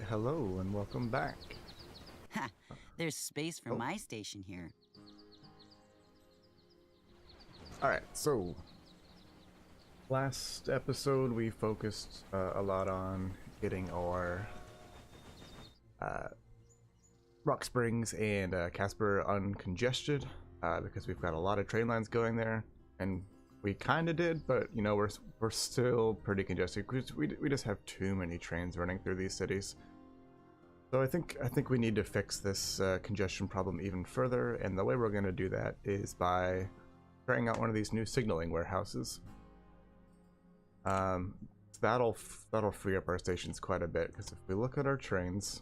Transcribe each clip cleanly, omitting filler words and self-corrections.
hello and welcome back. Ha! There's space for Oh, my station here. alright, so last episode we focused a lot on getting our uh, Rock Springs and Casper uncongested because we've got a lot of train lines going there, and we kind of did, but you know we're still pretty congested because we just have too many trains running through these cities. So I think we need to fix this congestion problem even further, and the way we're going to do that is by trying out one of these new signaling warehouses. That'll free up our stations quite a bit, because if we look at our trains,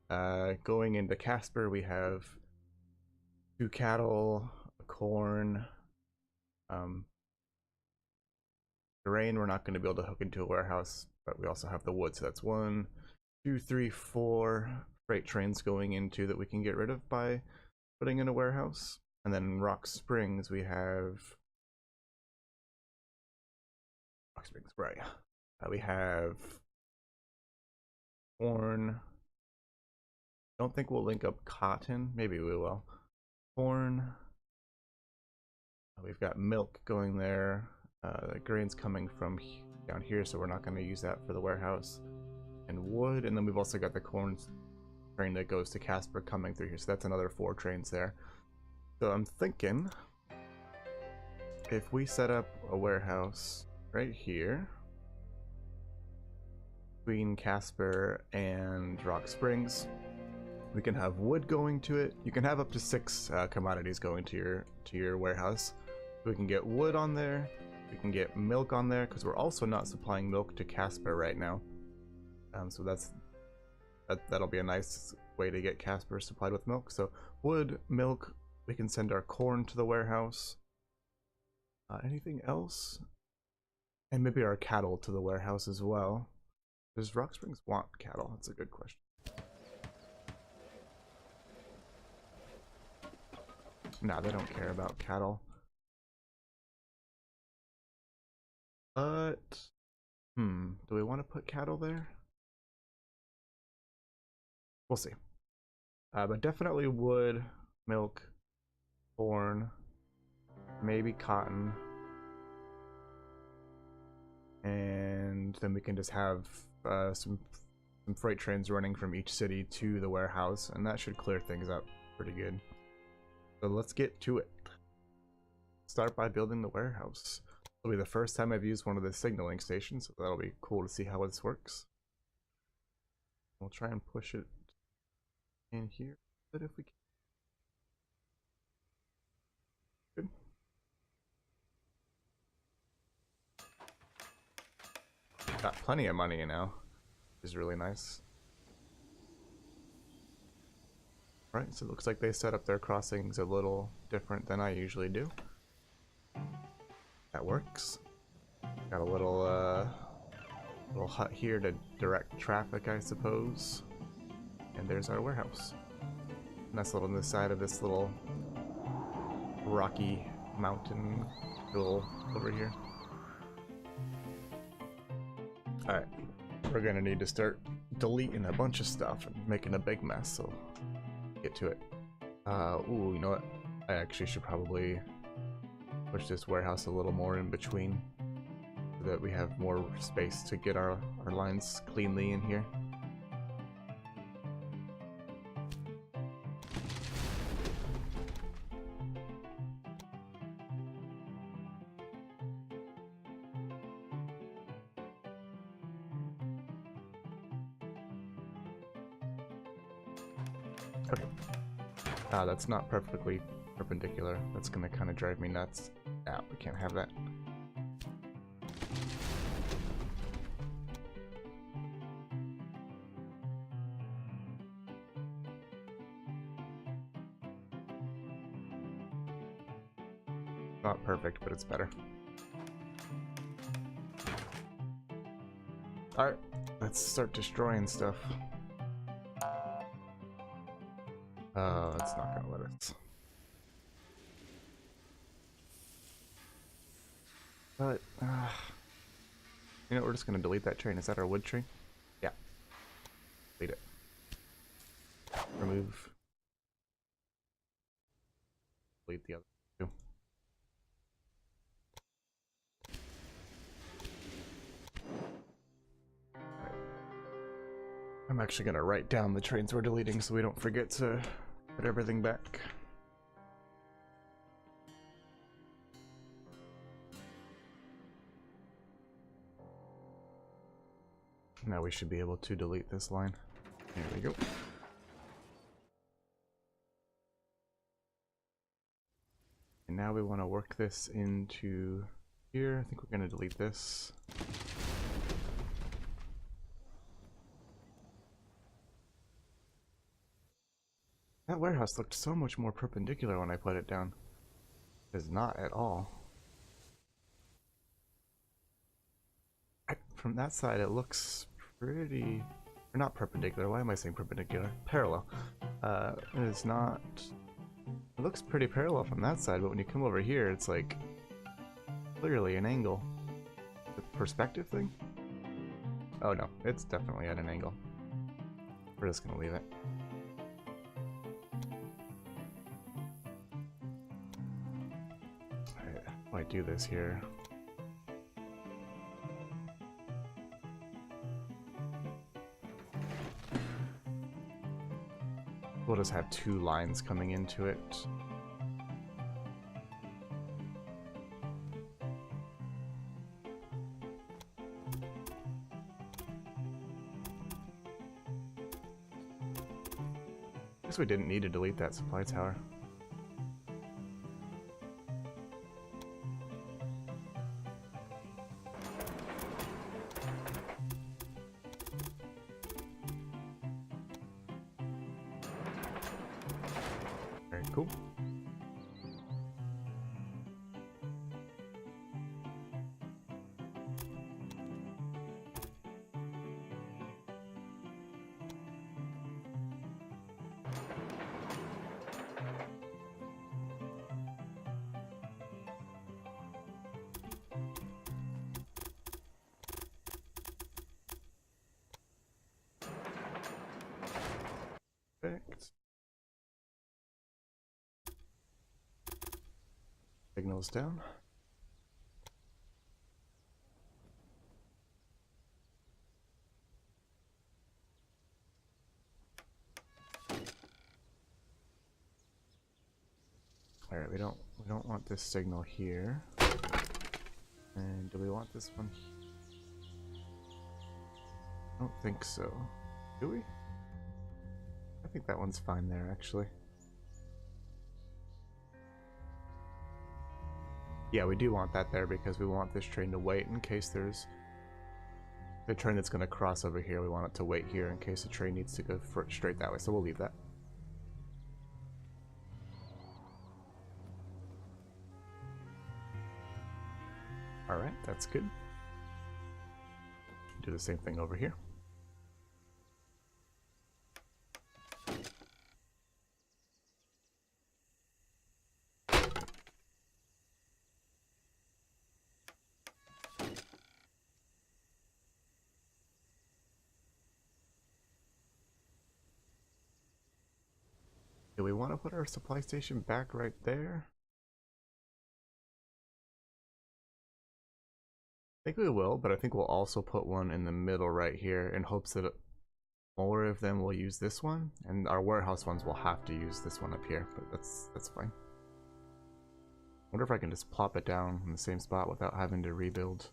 going into Casper we have 2 cattle, a corn, grain we're not going to be able to hook into a warehouse, but we also have the wood, so that's 1, 2, 3, 4 freight trains going into that we can get rid of by putting in a warehouse. And then in Rock Springs we have right. We have corn. Don't think we'll link up cotton. Maybe we will. Corn. We've got milk going there. The grain's coming from down here, so we're not going to use that for the warehouse. And wood, and then we've also got the corn train that goes to Casper coming through here, so that's another 4 trains there. So I'm thinking if we set up a warehouse right here between Casper and Rock Springs, we can have wood going to it. You can have up to 6 commodities going to your warehouse. We can get wood on there, we can get milk on there, because we're also not supplying milk to Casper right now. So that'll be a nice way to get Casper supplied with milk. So wood, milk, we can send our corn to the warehouse. Anything else? And maybe our cattle to the warehouse as well. Does Rock Springs want cattle? That's a good question. Nah, they don't care about cattle. But, do we want to put cattle there? We'll see. But definitely wood, milk, corn, maybe cotton. And then we can just have some freight trains running from each city to the warehouse, and that should clear things up pretty good. So let's get to it. Start by building the warehouse. It'll be the first time I've used one of the signaling stations, so that'll be cool to see how this works. We'll try and push it in here, but if we can. Good. Got plenty of money now, which is really nice. Right, so it looks like they set up their crossings a little different than I usually do. That works. Got a little hut here to direct traffic, I suppose. And there's our warehouse. Nestled on the side of this little rocky mountain hill over here. Alright, we're gonna need to start deleting a bunch of stuff and making a big mess, so get to it. Ooh, you know what? I actually should probably push this warehouse a little more in between so that we have more space to get our lines cleanly in here. Okay. That's not perfectly perpendicular. That's gonna kind of drive me nuts. We can't have that. Not perfect, but it's better. Alright, let's start destroying stuff. It's not gonna let us. But, you know, we're just gonna delete that train. Is that our wood train? Yeah. I'm actually gonna write down the trains we're deleting so we don't forget to put everything back. Now we should be able to delete this line. There we go. And now we want to work this into here. I think we're going to delete this. That warehouse looked so much more perpendicular when I put it down. It is not at all. From that side it looks pretty... or not perpendicular, why am I saying perpendicular? Parallel. It is not... It looks pretty parallel from that side, but when you come over here it's like... clearly an angle. The perspective thing? Oh no, it's definitely at an angle. We're just gonna leave it. Alright, how do I do this here? We'll just have two lines coming into it. I guess we didn't need to delete that supply tower. Very cool. Perfect. Signals down. Alright, we don't want this signal here. And do we want this one here? I don't think so. Do we? I think that one's fine there, actually. Yeah, we do want that there because we want this train to wait in case there's the train that's going to cross over here. We want it to wait here in case the train needs to go straight that way, so we'll leave that. Alright, that's good. Do the same thing over here. Do we want to put our supply station back right there? I think we will, but I think we'll also put one in the middle right here in hopes that more of them will use this one, and our warehouse ones will have to use this one up here, but that's fine. Wonder if I can just plop it down in the same spot without having to rebuild.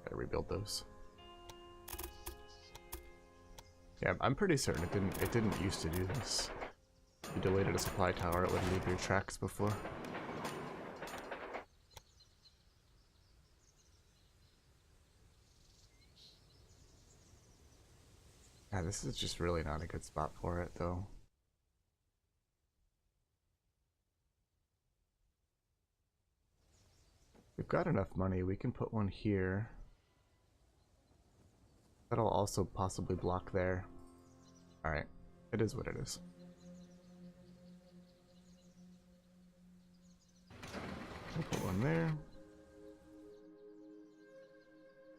Gotta rebuild those. Yeah, I'm pretty certain it didn't used to do this. If you deleted a supply tower, it would leave your tracks before. Yeah, this is just really not a good spot for it, though. We've got enough money, we can put one here. That'll also possibly block there. Alright, it is what it is. We'll put one there.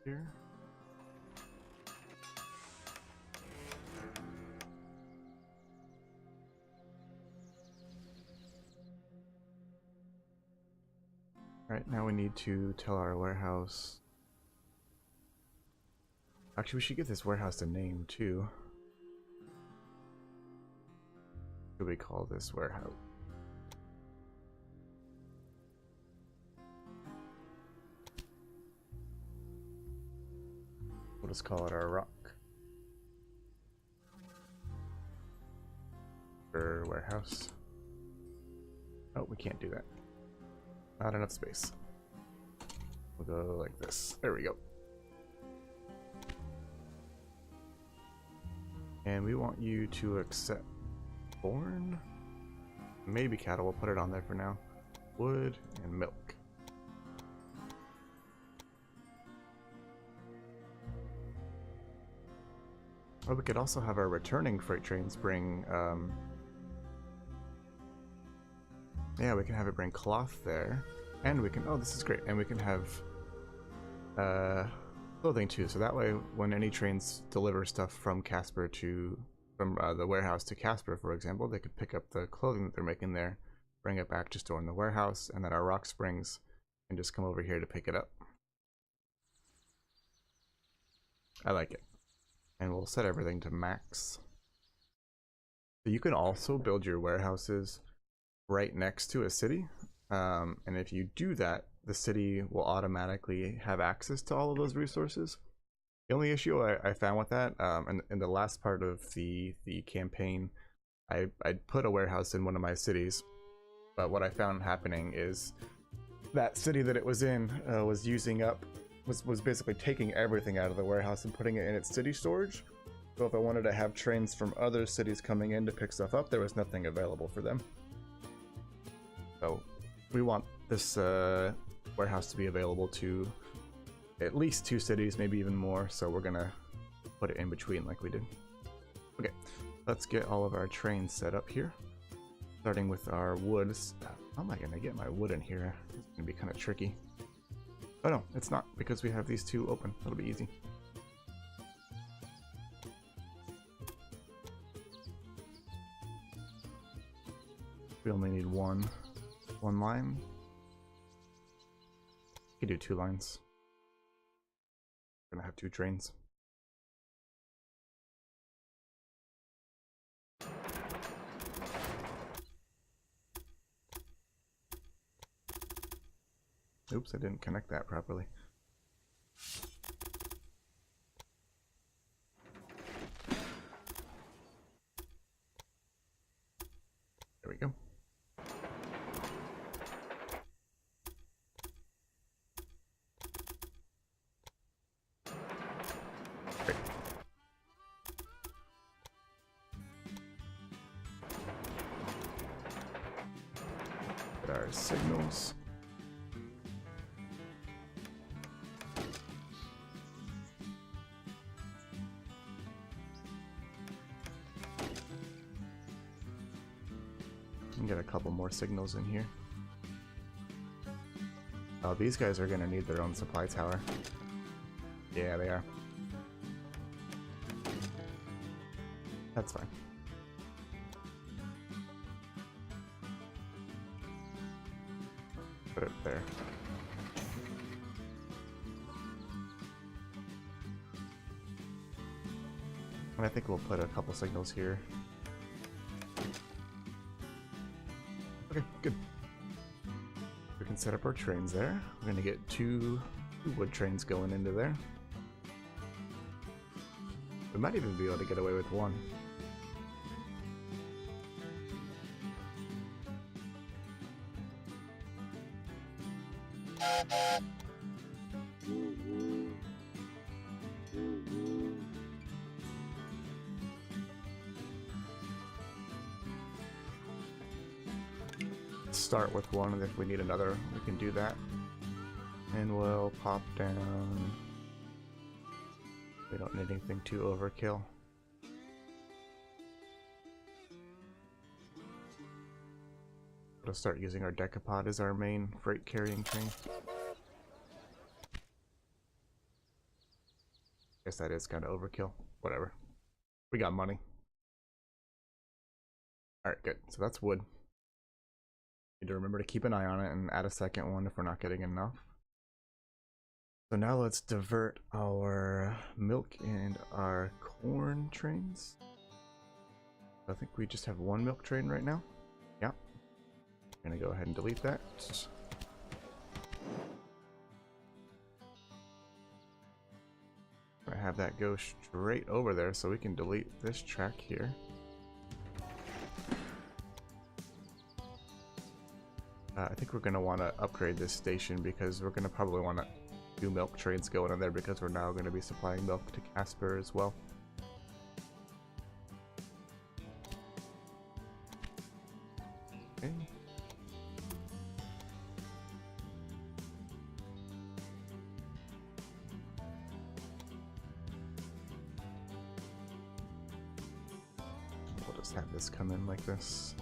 Here. Alright, now we need to tell our warehouse. Actually, we should give this warehouse a name too. What do we call this warehouse? We'll just call it our rock. Or warehouse. Oh, we can't do that. Not enough space. We'll go like this. There we go. And we want you to accept corn. Maybe cattle. We'll put it on there for now. Wood and milk. Or we could also have our returning freight trains bring, yeah, we can have it bring cloth there. And we can, oh, this is great. And we can have, clothing too. So that way, when any trains deliver stuff from Casper to, from the warehouse to Casper, for example, they could pick up the clothing that they're making there, bring it back to store in the warehouse, and then our Rock Springs can just come over here to pick it up. I like it. And we'll set everything to max. So you can also build your warehouses right next to a city. And if you do that, the city will automatically have access to all of those resources. The only issue I found with that, in the last part of the campaign, I put a warehouse in one of my cities. But what I found happening is that city that it was in was using up, was basically taking everything out of the warehouse and putting it in its city storage. So if I wanted to have trains from other cities coming in to pick stuff up, there was nothing available for them. So we want this warehouse to be available to at least 2 cities, maybe even more. So we're gonna put it in between like we did. Okay, let's get all of our trains set up here. Starting with our wood. How am I gonna get my wood in here? It's gonna be kind of tricky. Oh no, it's not, because we have these 2 open. That'll be easy. We only need one line. We could do 2 lines. We're gonna have 2 trains. Oops, I didn't connect that properly. There we go. Great. Put our signals. Get a couple more signals in here. Oh, these guys are gonna need their own supply tower. Yeah, they are. That's fine. Put it there. And I think we'll put a couple signals here. Okay, good. We can set up our trains there. We're gonna get two wood trains going into there. We might even be able to get away with one. Start with one, and if we need another, we can do that. And we'll pop down. We don't need anything too overkill. We'll start using our decapod as our main freight carrying train. Guess that is kind of overkill. Whatever. We got money. Alright, good. So that's wood. Need to remember to keep an eye on it and add a second one if we're not getting enough. So now let's divert our milk and our corn trains. I think we just have one milk train right now. Yeah. I'm gonna go ahead and delete that. I have that go straight over there so we can delete this track here. I think we're going to want to upgrade this station because we're going to probably want to do milk trains going on there because we're now going to be supplying milk to Casper as well. Okay. We'll just have this come in like this.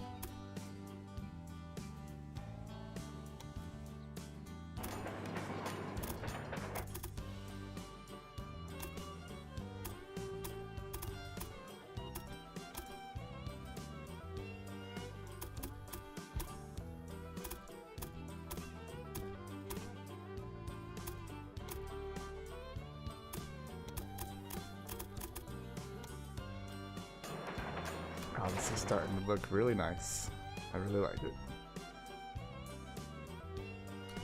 Oh, this is starting to look really nice. I really like it.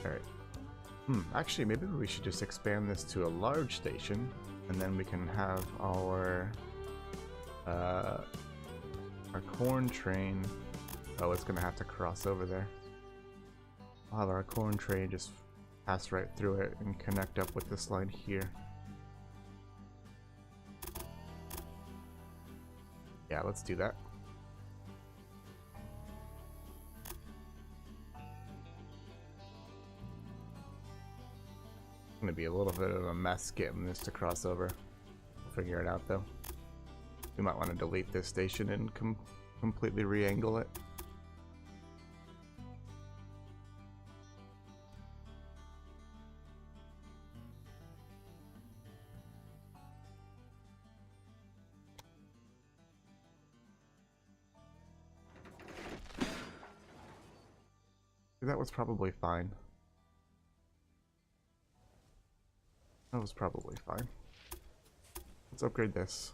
Alright. Actually, maybe we should just expand this to a large station, and then we can have our corn train. Oh, it's gonna have to cross over there. I'll have our corn train just pass right through it and connect up with this line here. Yeah, let's do that. It's gonna be a little bit of a mess getting this to cross over. We'll figure it out though. We might want to delete this station and completely re-angle it. That was probably fine. That was probably fine. Let's upgrade this.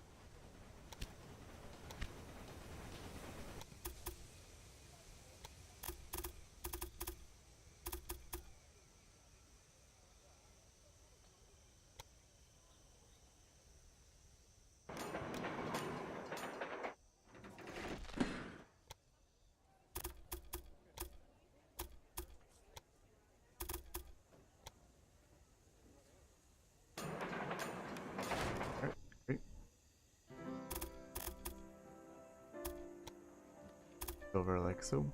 Over like so.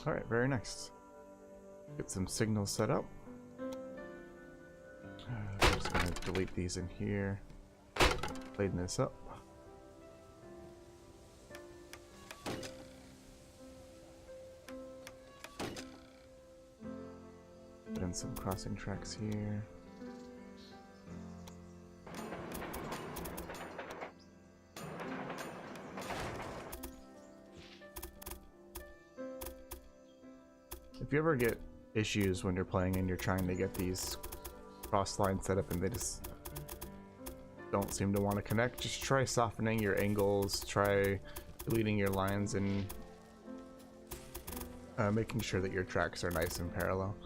Alright, very nice. Get some signals set up. I'm just going to delete these in here. Clean this up. Put in some crossing tracks here. If you ever get issues when you're playing and you're trying to get these cross lines set up and they just don't seem to want to connect, just try softening your angles, try deleting your lines, and making sure that your tracks are nice and parallel.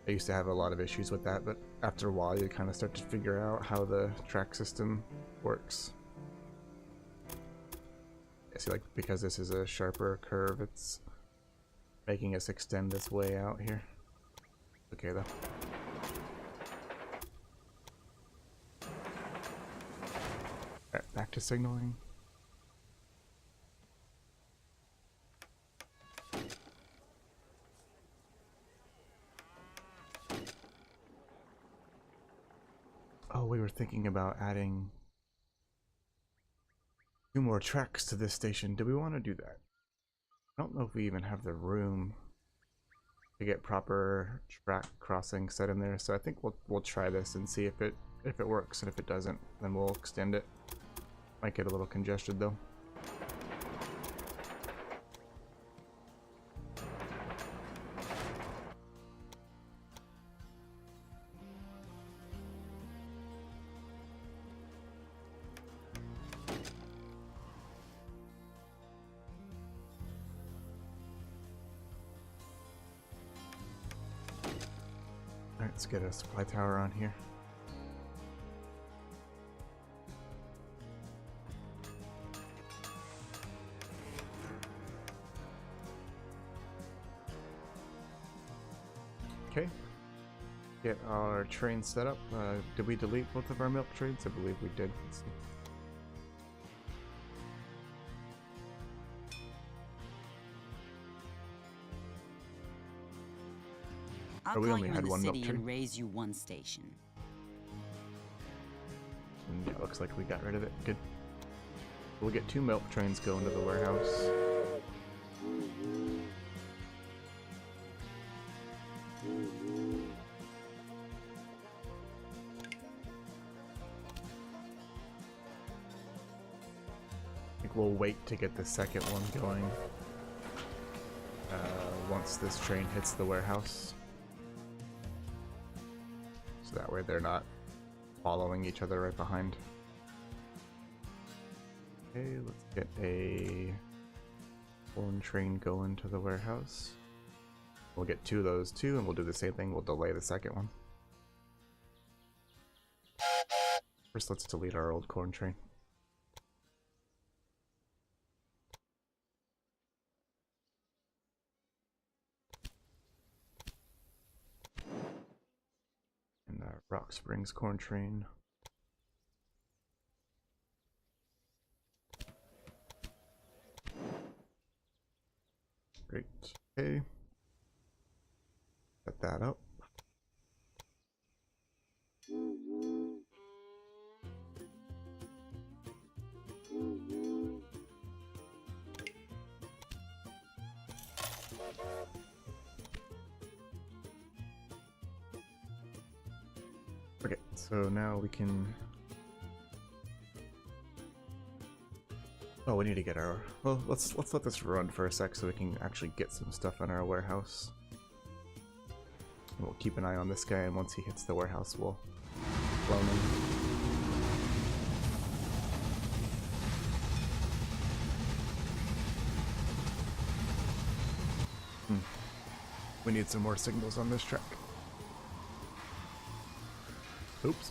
I used to have a lot of issues with that, but after a while you kind of start to figure out how the track system works. I see, like, because this is a sharper curve, it's making us extend this way out here. Okay though. Alright, back to signaling. Oh, we were thinking about adding 2 more tracks to this station. Do we want to do that? I don't know if we even have the room to get proper track crossing set in there, so I think we'll try this and see if it works, and if it doesn't, then we'll extend it. Might get a little congested though. Alright, let's get a supply tower on here. Okay. Get our train set up. Did we delete both of our milk trains? I believe we did. Let's see. I'll we call only you had in the one milk city train? and raise you one station. Yeah, looks like we got rid of it. Good. We'll get 2 milk trains going to the warehouse. I think we'll wait to get the second one going once this train hits the warehouse. So that way they're not following each other right behind. Okay, let's get a one train going to the warehouse. We'll get 2 of those too, and we'll do the same thing. We'll delay the second one. First, let's delete our old corn train. And Rock Springs corn train. Great. Okay. Set that up. Okay, so now we can... Oh, we need to get our... Well, let's let this run for a sec so we can actually get some stuff in our warehouse. And we'll keep an eye on this guy, and once he hits the warehouse, we'll clone him. We need some more signals on this track. Oops.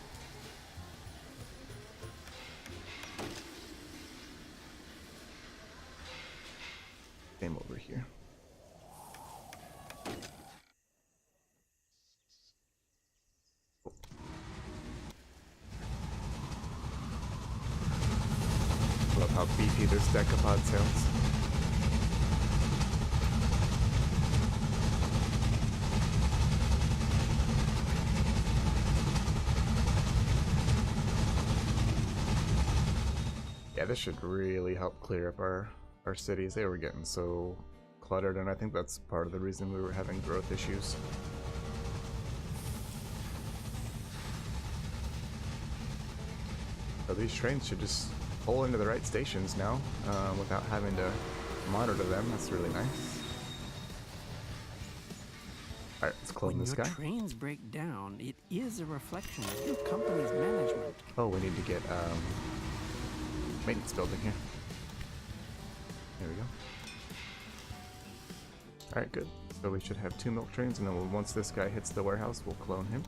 Game over here. Love how beefy this decapod sounds. Yeah, this should really help clear up our cities. They were getting so cluttered, and I think that's part of the reason we were having growth issues. So these trains should just pull into the right stations now without having to monitor them. That's really nice. Alright, let's clone this guy. When your trains break down, it is a reflection of your company's management. Oh, we need to get maintenance building here. There we go. Alright, good. So we should have 2 milk trains, and then once this guy hits the warehouse, we'll clone him.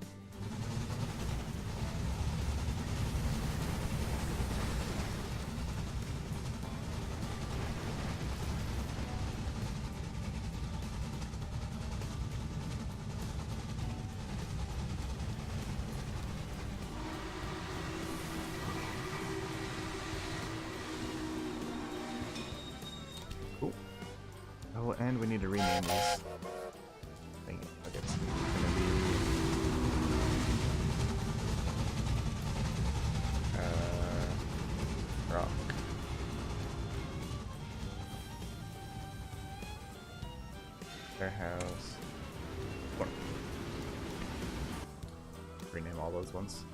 Cool. Oh, and we need to rename these. Dang it. Okay, it's gonna be Rock. Warehouse. One. Rename all those ones.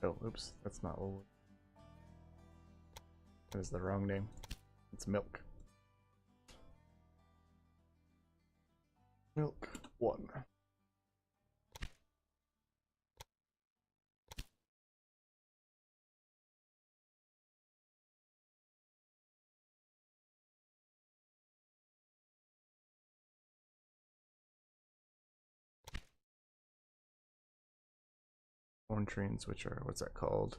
Oh, oops, that's not what. That is the wrong name. It's milk. Milk 1. Corn trains, which are, what's that called?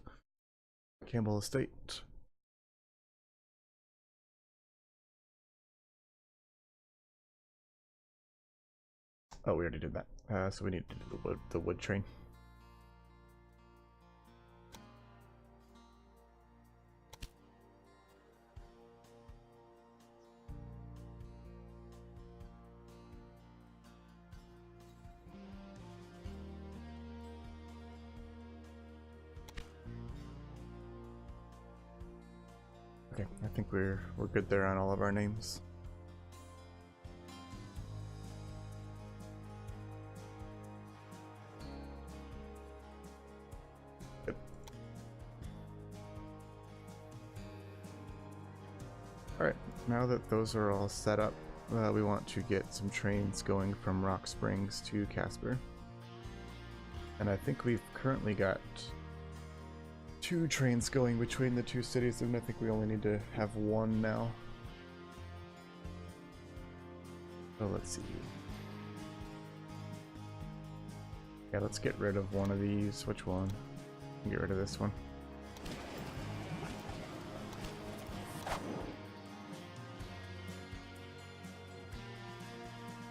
Campbell Estate. Oh, we already did that. So we need to do the wood train. Okay, I think we're good there on all of our names. Good. Alright, now that those are all set up, we want to get some trains going from Rock Springs to Casper. And I think we've currently got 2 trains going between the 2 cities, and I think we only need to have 1 now. So let's see. Yeah, let's get rid of one of these. Which one? Get rid of this one.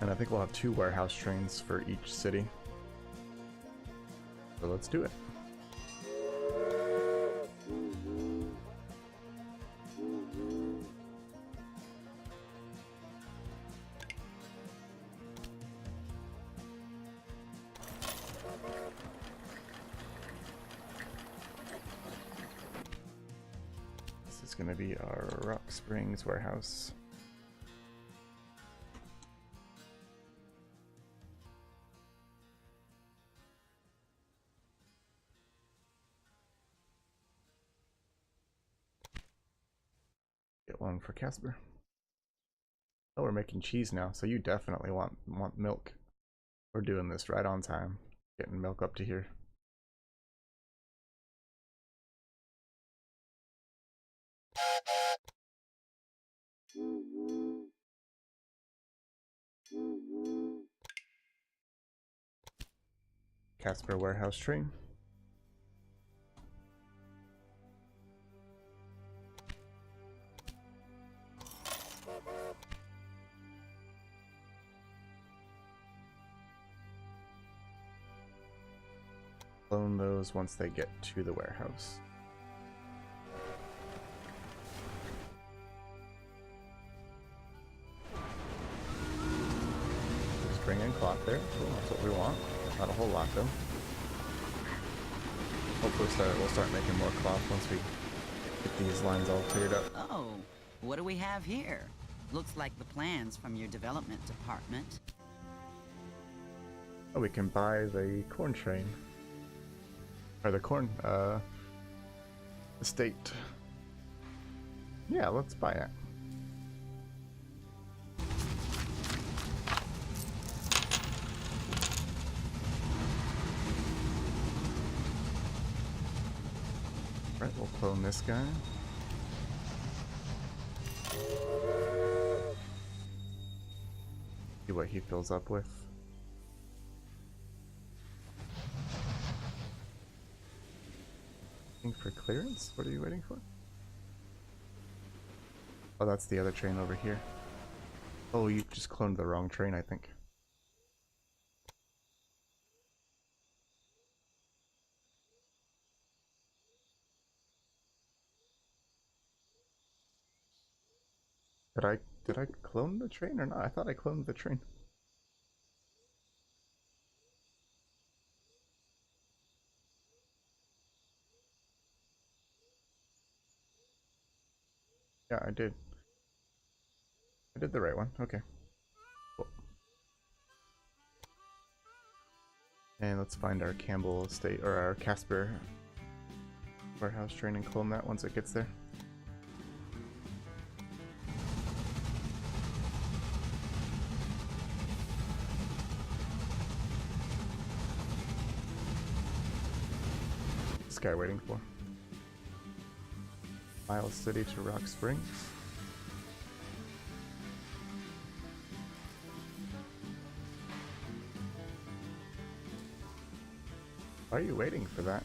And I think we'll have 2 warehouse trains for each city. So let's do it. This is going to be our Rock Springs warehouse. Get one for Casper. Oh, we're making cheese now, so you definitely want milk. We're doing this right on time. Getting milk up to here. Casper warehouse train. Clone those once they get to the warehouse. Just bring in cloth there. Cool, that's what we want. Not a whole lot though. Hopefully we'll start making more cloth once we get these lines all cleared up. Oh, what do we have here? Looks like the plans from your development department. Oh, we can buy the corn train. Or the corn, estate. Yeah, let's buy it. Right, we'll clone this guy. See what he fills up with. Waiting for clearance? What are you waiting for? Oh, that's the other train over here. Oh, you just cloned the wrong train, I think. Did I clone the train or not? I thought I cloned the train. Yeah, I did. I did the right one. Okay. Cool. And let's find our Campbell estate, or our Casper warehouse train and clone that once it gets there. What's this guy waiting for? Miles City to Rock Springs. Why are you waiting for that?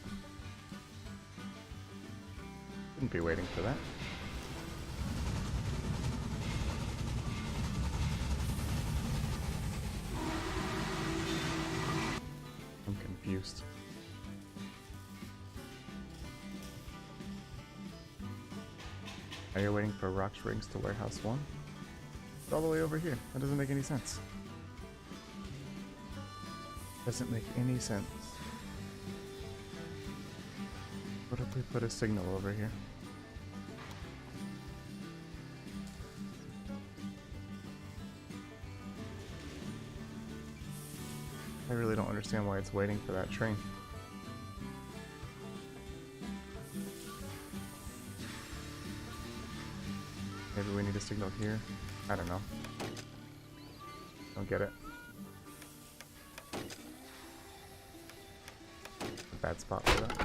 Shouldn't be waiting for that. I'm confused. Are you waiting for Rock Springs to Warehouse 1? It's all the way over here. That doesn't make any sense. Doesn't make any sense. What if we put a signal over here? I really don't understand why it's waiting for that train. Maybe we need a signal here? I don't know. Don't get it. A bad spot for that.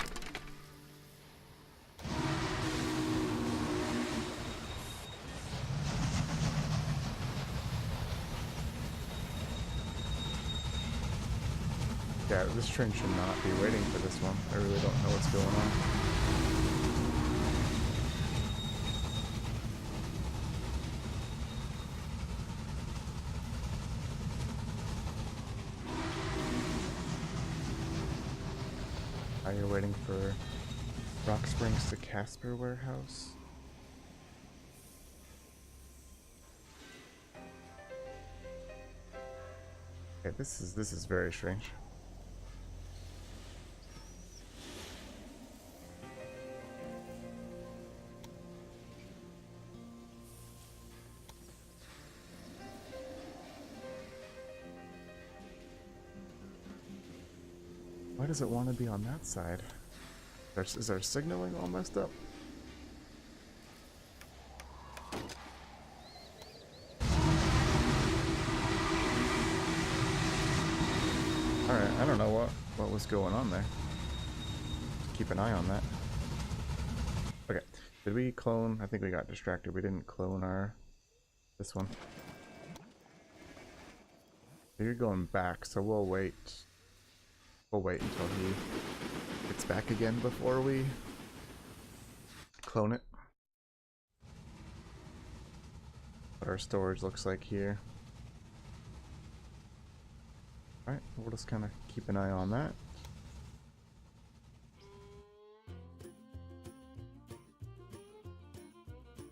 Yeah, this train should not be waiting for this one. I really don't know what's going on. Are you waiting for Rock Springs to Casper Warehouse? Okay, this is very strange. Why does it want to be on that side? Is our signaling all messed up? Alright, I don't know what was going on there. Keep an eye on that. Okay, did we clone? I think we got distracted. We didn't clone this one. You're going back, so we'll wait. We'll wait until he gets back again before we clone it. What our storage looks like here. Alright, we'll just kind of keep an eye on that.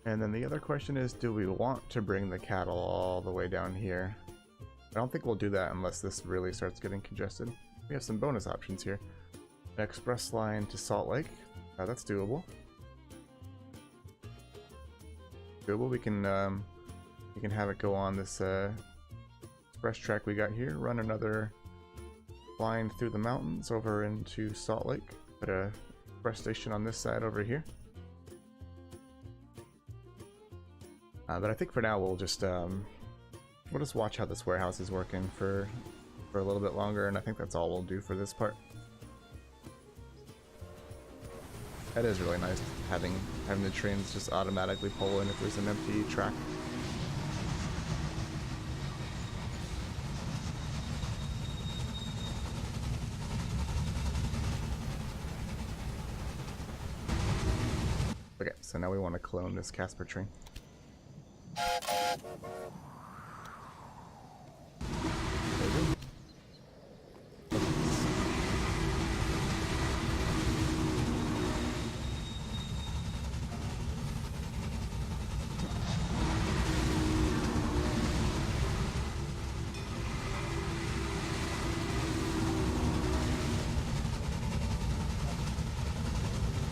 And then the other question is, do we want to bring the cattle all the way down here? I don't think we'll do that unless this really starts getting congested. We have some bonus options here. An express line to Salt Lake. That's doable. Doable. We can have it go on this express track we got here. Run another line through the mountains over into Salt Lake. Put a express station on this side over here. But I think for now we'll just watch how this warehouse is working for a little bit longer, and I think that's all we'll do for this part. That is really nice, having the trains just automatically pull in if there's an empty track. Okay, so now we want to clone this Casper train.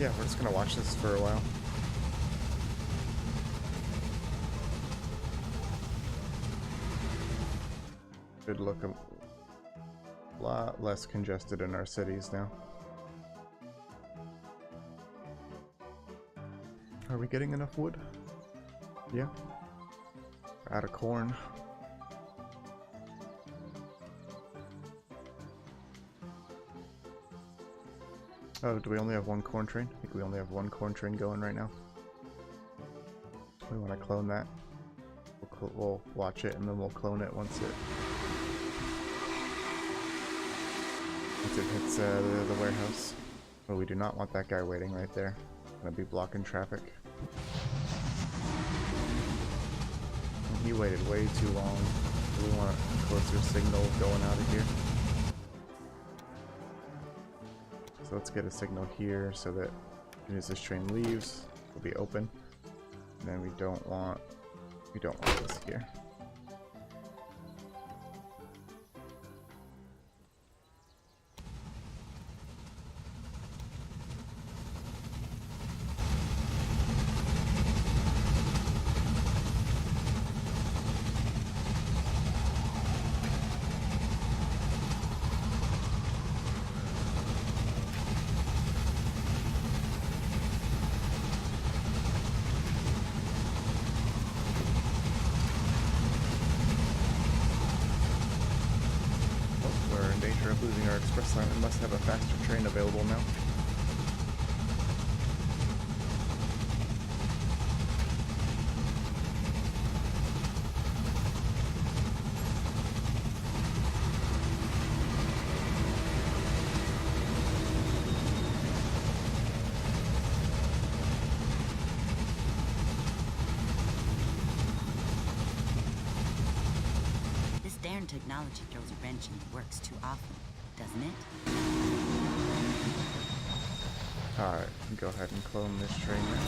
Yeah, we're just gonna watch this for a while. Should look a lot less congested in our cities now. Are we getting enough wood? Yeah. We're out of corn. Oh, do we only have one corn train? I think we only have one corn train going right now. We want to clone that. We'll watch it and then we'll clone it once it hits the warehouse. But we do not want that guy waiting right there. Gonna be blocking traffic. And he waited way too long. We want a closer signal going out of here. So let's get a signal here so that as soon as this train leaves, it'll be open. And then we don't want this here. Of losing our express line. We must have a faster train available now. This darn technology throws a wrench in the works too often, doesn't it? Alright, go ahead and clone this train now.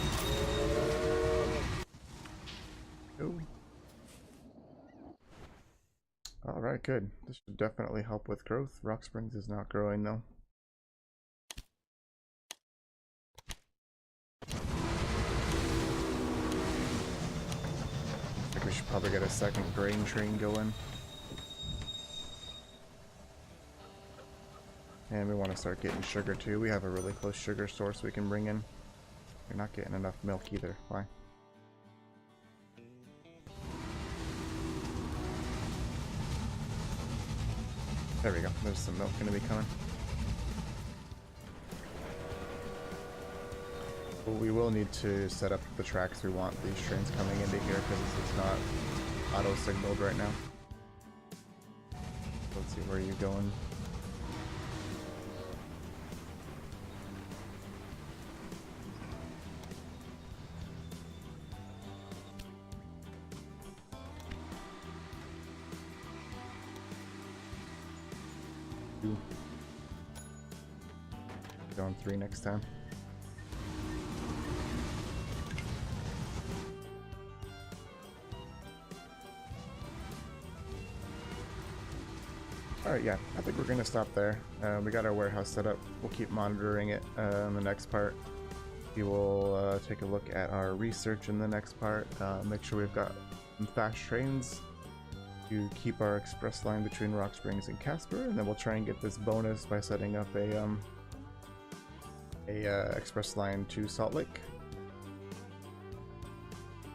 Go. Alright, good. This should definitely help with growth. Rock Springs is not growing though. I think we should probably get a second grain train going. And we want to start getting sugar too. We have a really close sugar source we can bring in. We're not getting enough milk either. Why? There we go. There's some milk going to be coming. But we will need to set up the tracks we want these trains coming into here because it's not auto-signaled right now. Let's see where you're going. Going 3 next time. Alright, yeah, I think we're gonna stop there. We got our warehouse set up. We'll keep monitoring it in the next part. We will take a look at our research in the next part. Make sure we've got some fast trains to keep our express line between Rock Springs and Casper, and then we'll try and get this bonus by setting up a express line to Salt Lake.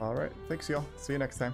Alright, thanks y'all. See you next time.